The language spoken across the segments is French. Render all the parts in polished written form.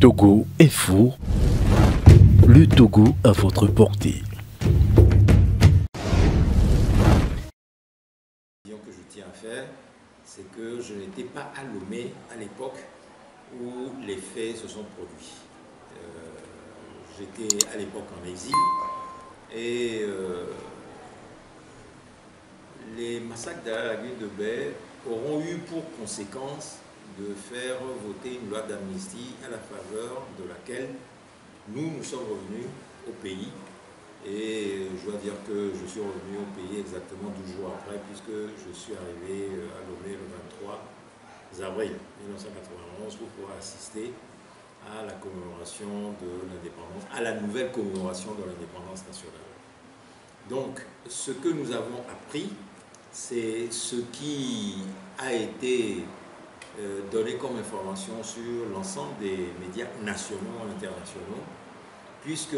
Togo Info, le Togo à votre portée. Que je tiens à faire, c'est que je n'étais pas à Lomé à l'époque où les faits se sont produits. J'étais à l'époque en exil et les massacres de la lagune de Baie auront eu pour conséquence de faire voter une loi d'amnistie à la faveur de laquelle nous sommes revenus au pays. Et je dois dire que je suis revenu au pays exactement 12 jours après, puisque je suis arrivé à Lomé le 23 avril 1991 pour pouvoir assister à la commémoration de l'indépendance, à la nouvelle commémoration de l'indépendance nationale. Donc, ce que nous avons appris, c'est ce qui a été donné comme information sur l'ensemble des médias nationaux et internationaux, puisque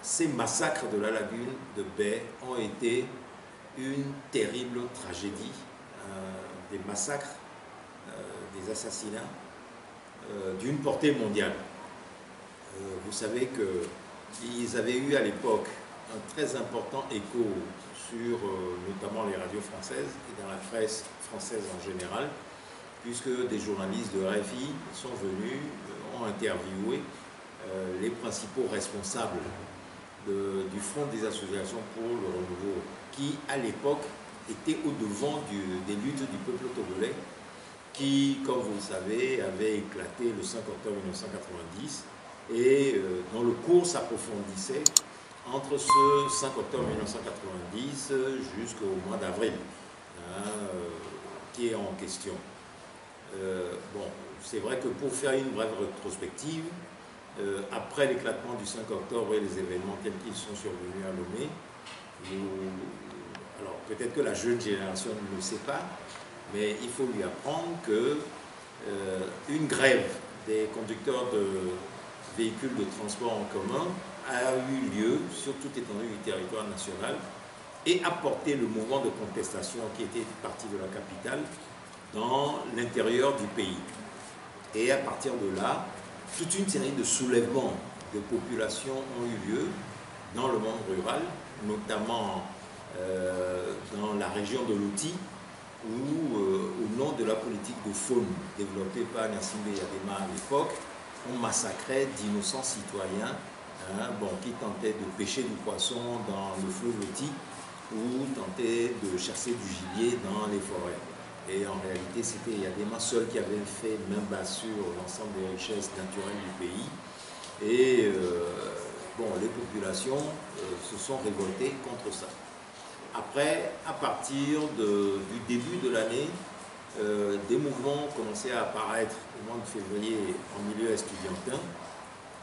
ces massacres de la lagune de Baie ont été une terrible tragédie, des massacres, des assassinats d'une portée mondiale. Vous savez qu'ils avaient eu à l'époque un très important écho sur notamment les radios françaises et dans la presse française en général, puisque des journalistes de RFI sont venus, ont interviewé les principaux responsables du Front des associations pour le renouveau, qui à l'époque était au-devant des luttes du peuple togolais, qui, comme vous le savez, avait éclaté le 5 octobre 1990 et dont le cours s'approfondissait entre ce 5 octobre 1990 jusqu'au mois d'avril, qui est en question. Bon, c'est vrai que pour faire une brève rétrospective, après l'éclatement du 5 octobre et les événements tels qu'ils sont survenus à Lomé, alors peut-être que la jeune génération ne le sait pas, mais il faut lui apprendre que une grève des conducteurs de véhicules de transport en commun a eu lieu sur toute étendue du territoire national et a porté le mouvement de contestation qui était parti de la capitale dans l'intérieur du pays. Et à partir de là, toute une série de soulèvements de populations ont eu lieu dans le monde rural, notamment dans la région de l'Outi, où, au nom de la politique de faune développée par Gnassingbé Eyadema à l'époque, on massacrait d'innocents citoyens qui tentaient de pêcher du poisson dans le fleuve Outi ou tentaient de chasser du gibier dans les forêts. Et en réalité, c'était Eyadema seul qui avait fait main basse sur l'ensemble des richesses naturelles du pays. Et les populations se sont révoltées contre ça. Après, à partir du début de l'année, des mouvements ont commencé à apparaître au mois de février en milieu estudiantin,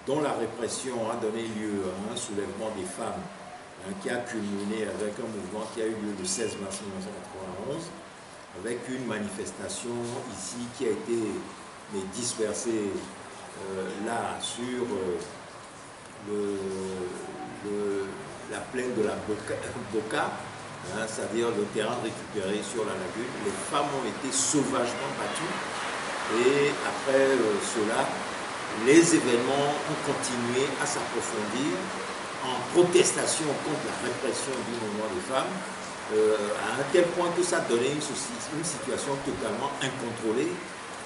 dont la répression a donné lieu à un soulèvement des femmes qui a culminé avec un mouvement qui a eu lieu le 16 mars 1991, avec une manifestation ici qui a été dispersée là sur la plaine de la Boca, c'est-à-dire le terrain récupéré sur la lagune. Les femmes ont été sauvagement battues et après cela, les événements ont continué à s'approfondir en protestation contre la répression du mouvement des femmes, à un tel point que ça donnait une situation totalement incontrôlée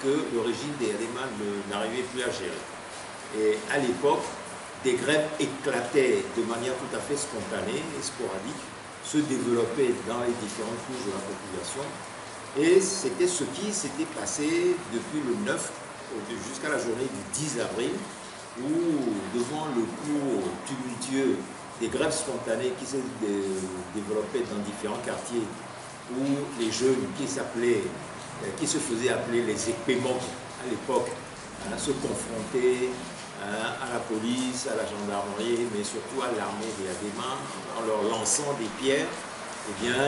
que le régime d'Eyadema n'arrivait plus à gérer. Et à l'époque, des grèves éclataient de manière tout à fait spontanée et sporadique, se développaient dans les différentes couches de la population. Et c'était ce qui s'était passé depuis le 9 jusqu'à la journée du 10 avril, où devant le cours tumultueux des grèves spontanées qui se développaient dans différents quartiers, où les jeunes qui se faisaient appeler les épéments à l'époque, se confrontaient à la police, à la gendarmerie, mais surtout à l'armée d'Eyadema, en leur lançant des pierres, eh bien,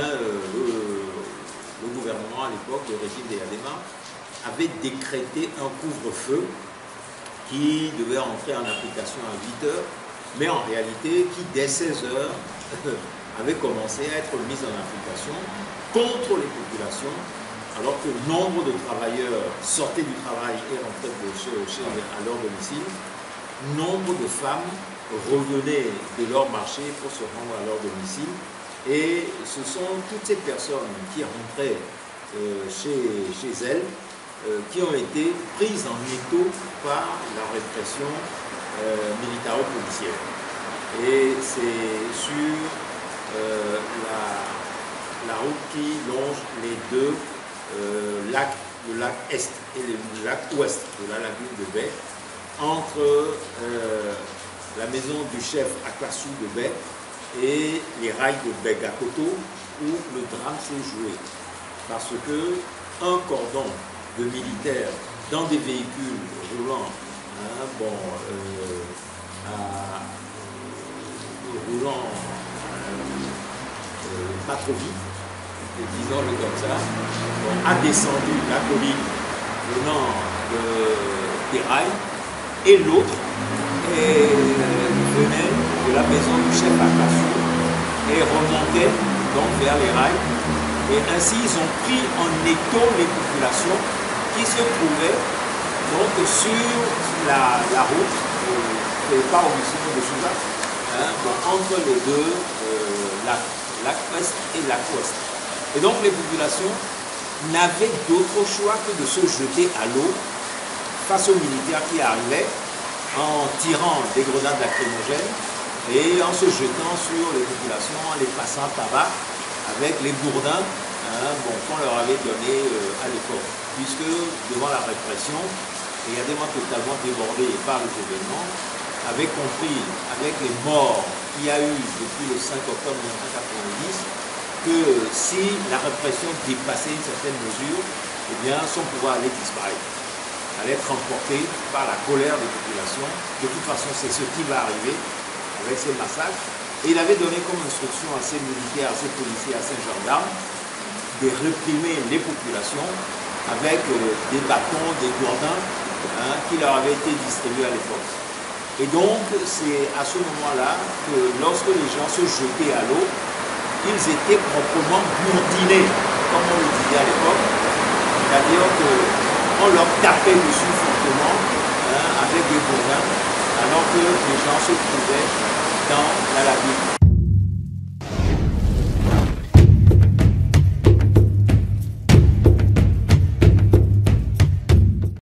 le gouvernement à l'époque, le régime d'Eyadema, avait décrété un couvre-feu qui devait entrer en application à 8 heures, mais en réalité qui, dès 16 heures, avait commencé à être mise en application contre les populations alors que nombre de travailleurs sortaient du travail et rentraient à leur domicile, nombre de femmes revenaient de leur marché pour se rendre à leur domicile. Et ce sont toutes ces personnes qui rentraient chez elles qui ont été prises en étau par la répression militaro-policière. Et c'est sur la route qui longe les deux lacs, le lac Est et le lac Ouest de la lagune de Baie, entre la maison du chef Akassou de Baie et les rails de Begakoto, où le drame s'est joué. Parce que un cordon de militaires dans des véhicules roulant, pas trop vite, disons-le comme ça, a descendu la colline venant des rails, et l'autre venait de la maison du chef Akassou et remontait donc vers les rails. Et ainsi, ils ont pris en étau les populations qui se trouvaient donc sur la route, pas au municipio de Souza, entre les deux lacs, lac Est et lac Ouest. Et donc les populations n'avaient d'autre choix que de se jeter à l'eau face aux militaires qui arrivaient en tirant des grenades lacrymogènes et en se jetant sur les populations, en les passant tabac avec les gourdins qu'on leur avait donnés à l'époque. Puisque devant la répression, et évidemment totalement débordé par les événements, avait compris avec les morts qu'il y a eu depuis le 5 octobre 1990 que si la répression dépassait une certaine mesure, eh bien son pouvoir allait disparaître, allait être emporté par la colère des populations. De toute façon, c'est ce qui va arriver avec ces massacres. Et il avait donné comme instruction à ses militaires, à ses policiers, à ses gendarmes de réprimer les populations avec des bâtons, des gourdins qui leur avaient été distribués à l'époque. Et donc, c'est à ce moment-là que lorsque les gens se jetaient à l'eau, ils étaient proprement gourdinés, comme on le disait à l'époque. C'est-à-dire qu'on leur tapait dessus fortement avec des gourdins, alors que les gens se trouvaient dans la lagune.